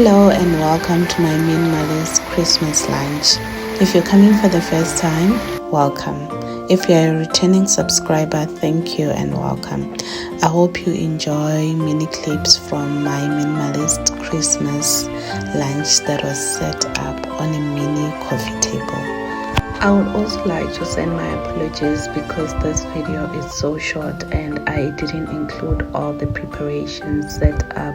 Hello and welcome to my Minimalist Christmas lunch. If you're coming for the first time, welcome. If you're a returning subscriber, thank you and welcome. I hope you enjoy mini clips from my Minimalist Christmas lunch that was set up on a mini coffee table. I would also like to send my apologies because this video is so short and I didn't include all the preparations set up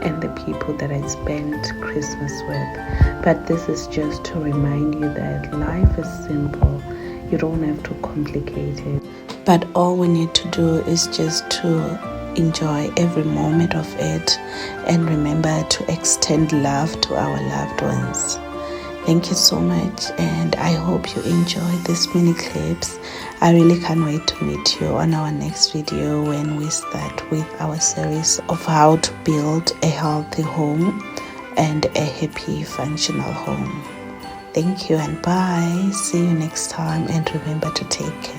and the people that I spent Christmas with. But this is just to remind you that life is simple. You don't have to complicate it. But all we need to do is just to enjoy every moment of it and remember to extend love to our loved ones. Thank you so much, and I hope you enjoy these mini clips. I really can't wait to meet you on our next video when we start with our series of how to build a healthy home and a happy functional home. Thank you and bye. See you next time, and remember to take care.